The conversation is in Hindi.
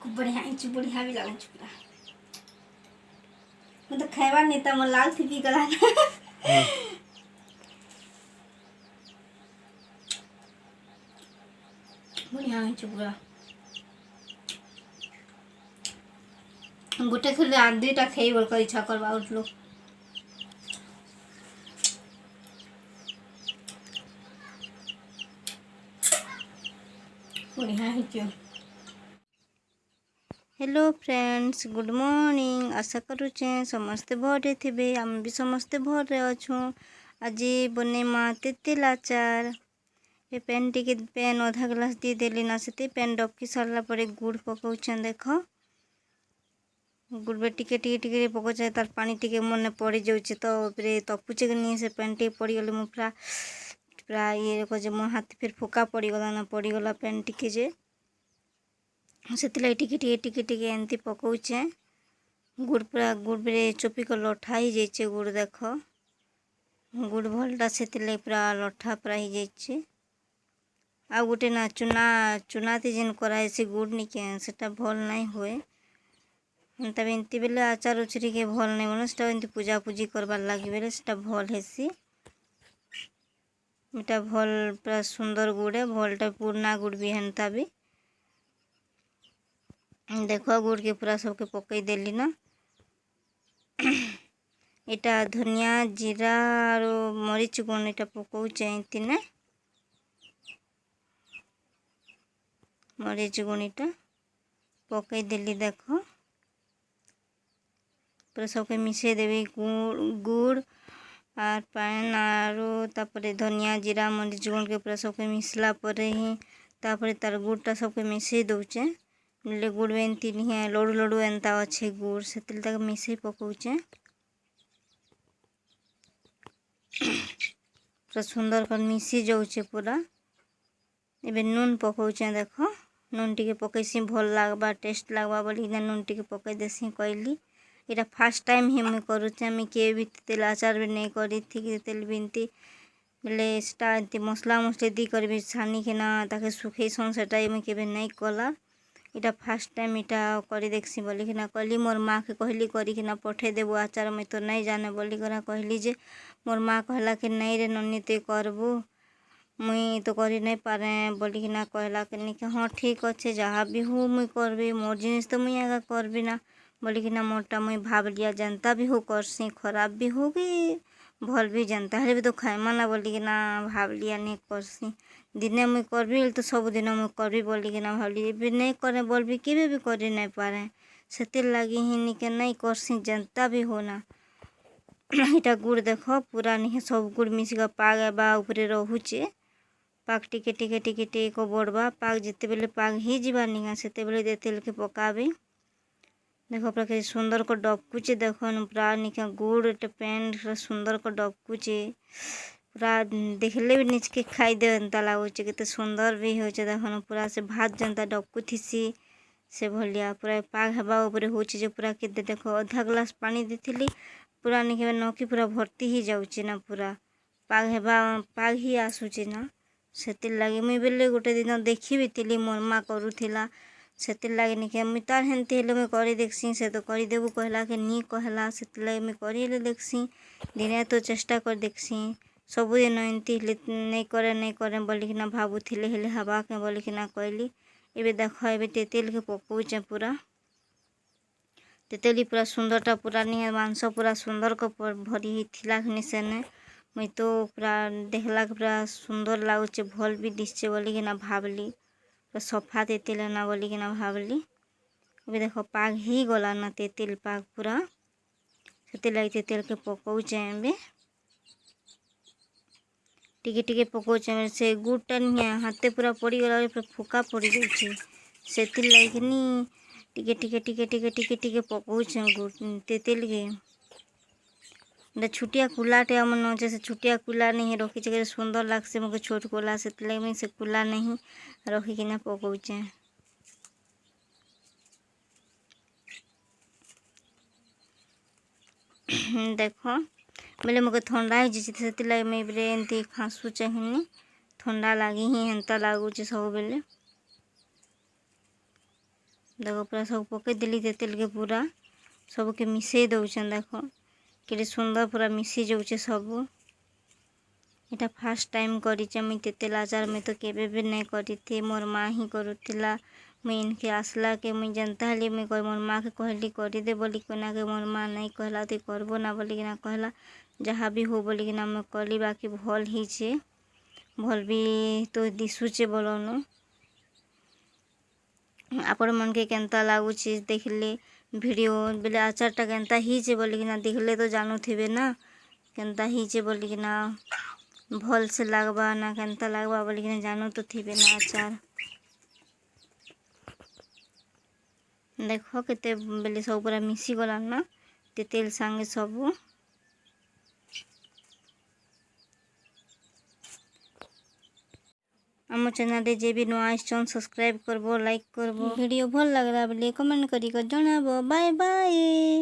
खूब बढ़िया बढ़िया भी लगुच पूरा मतलब खाइबार नहीं तो लाल थी पी गला बढ़िया पूरा गोटे खेले आ दुईटा खाई बोल इच्छा करवा उठलो बढ़िया है। हेलो फ्रेंड्स गुड मॉर्निंग आशा करुचे समस्ते भरे थे आम भी समस्ते भरे अच्छू आज बनेमा तेतेल आचार ये पेन टी पेन अधा ग्लास दी देली ना से पेन डबकी सारा पर गुड़ पकाउछन देख गुड़ टिके टिके टिके पकाउछे तार पानी टिके मन पड़ जाऊे तो तपुचे कि नहीं से पेन टी पड़गली मु पूरा पूरा ये कहे मो हाथ फिर फुका पड़गला ना पड़गला पेन टिके जे से टिके टिके टिके टिके एमती पकाउछे गुड़ पूरा गुड़ चोपिक लठा ही जाइए गुड़ देख गुड़ भलटा से पूरा लठा पूरा ही जाइए आ गोटे ना चुना चुनाती जेन कराए से गुड़ निके सेटा भल नहीं हुए तब एमती बेले आचार उचरी के भल नहीं बन से एमती पूजा पूजी करवार लगे बेले से भल हेसी इटा भल पूरा सुंदर गुड़े भलटा पुराना गुड़ भी हेन्ता भी देख गुड़ के पूरा सबके पकई देली ना इटा धनिया जीरा और मरीच गुण इटा पकाउचे तीने मरीच गुण इटा पकई देली देख पूरा सबके मिसे देवी गुड़ और पान और तापरे धनिया जीरा मरीच गुण के पूरा सबके मिसला पर ही तापरे तार गुड़टा सबके मिसे दौचे ले गुड़ एमती नहीं लड़ू लड़ू एंता अच्छे गुड़ से मिसे पकाउचे पूरा सुंदर कर मिसी जाऊे पूरा एबे नून पकाउचे देख नून टिके पकईसी भल लगवा टेस्ट लगवा बोली नून टिके पकई देसी कहली इटा फास्ट टाइम ही मुझे करुचे मुझे किए भी तेल आचार भी नहीं करी थी तेल बिनती बेले एमती मसला मसली दी कर छानी के ना ताके सुखे सन से मुझे केबे नहीं कला इटा फास्ट टाइम इटा करी देखसी बोली कि ना कहली मोर माँ के कहली करी कि ना पठे देबू आचार मैं तो नहीं जाने बोली करा कहली जे मोर माँ कहला कि नहीं रे नन्नी तो करबू मुई तो करी नहीं पारे बोली कि ना कहला कि हाँ ठीक अच्छे जहाँ भी हो मुई करबी मोर जिनिस तो मुई आगा करबी ना बोली कि ना मोरटा मुई भाव लिया जनता भी हो करसी खराब भी होगी भल भी जनता हरे भी तो खाइमा ना बोली कि ना भाव लिया नहीं करसी दिने मुई करबी तो सब दिन मुई करबी बोली कि ना भावली भी नहीं करे बोल भी केबे भी करी नहीं पारे से लगी ही निके नहीं करसी जनता भी हो ना इटा गुड़ देख पूरा नहीं सब गुड़ मिसिका पाग बा ऊपर रोचे पाग टिके टिके टिके टिके बढ़वा पाग जिते बेले पाग ही जीवा निगा से बेले तेल के पकाबी देख पूरा के सुंदर को डबकुचे देख पूरा निका गुड़ पेन सुंदर को डबकुचे पूरा देखले भी नीच के खाई दे एंता लगुचे केते सुंदर भी होचे देख पूरा से भात जनता डबकु थीसी से भलिया पूरा पाग हेबा ऊपर होचे जे पूरा के देख आधा ग्लास पानी देथिली पूरा निके नौकी पूरा भर्ती ही जाऊचे ना पूरा पाग हेबा पाग ही आसुचे ना से लगे मुई बेले गोटे दिन देखी भी थी मोर माँ करूला से लगे निके मुई तार हेन्ती हेले मुई करी देखसी से तो करी देबू कहला के नी कहला से लगे मुई करी हेले देखसी दिने तो चेष्टा कर देखसी सबुदिन एमती नहीं करे बोली कि ना भावुले हेले हवा के बोली कि ना कहली एबे देख एबे तेतेल के पकाउचे पूरा तेतेली पूरा सुंदरटा पूरा नहीं मांस पूरा सुंदर को भरी ही थिला सेने मुई तो पूरा देखला पूरा सुंदर लगुचे भल भी दिशे बोली कि ना भावली पूरा सफा तेतेल ना बोली कि ना भावली अभी देख पाग ही गला ना तेतेल पाग पूरा से लगे तेतेल के पकाउचे एबे टिके टिके पकाउचे से गुड़टा नहीं हाथे पूरा पड़गला पूरा फुका पड़ जाऊे से लगे नहीं टिके टिके टिके टिके टिके टिके पकाउचे गुड़ तेतेल के छुटिया कुलाटे अमन अच्छे से छुटिया कुला नहीं रखी सुंदर लगसे मुझे छोट कोला से लगे से कुला नहीं रखिकिना पकाउचे देख बोले मुझे थंडा ही से लगे मैं बेले एमती खासुचे हिनी थंडा लगी ही हेन्ता लगुचे सब बेले देख पूरा सब पकई देली तेतेल के पूरा सबके मिसई दौचन देख कि सुंदर पूरा मिसी जाऊे सब। इटा फास्ट टाइम करिचे मुई तेतेल अचार में तो केबे भी नहीं करी मोर माँ ही करुला। मुई इनके आसला के मुई जनता हली मुई मोर माँ के कहली करदे बोली कोना के मोर माँ नहीं कहला तो करबो ना बोली कि ना कहला जहाँ भी हो बोली कि ना मैं कली बाकी भल ही भल भी तो दिशुचे बोलनु। आपण मन के केनता लागुचे देखले वीडियो बेले आचारटा केनता ही बोली कि ना देखले तो जानू थे ना केनता ही बोली कि ना भल से लागबा ना केनता लागबा बोली कि ना जानू तो थे ना आचार। देख केते बेले सब पूरा मिसी गला ना तेतेल सांगे सब। आम चैनल जे भी नुआ आइछन सब्सक्राइब करबो लाइक करबो वीडियो भल लगला बोले कमेंट करी कर जणाबो। Bye bye.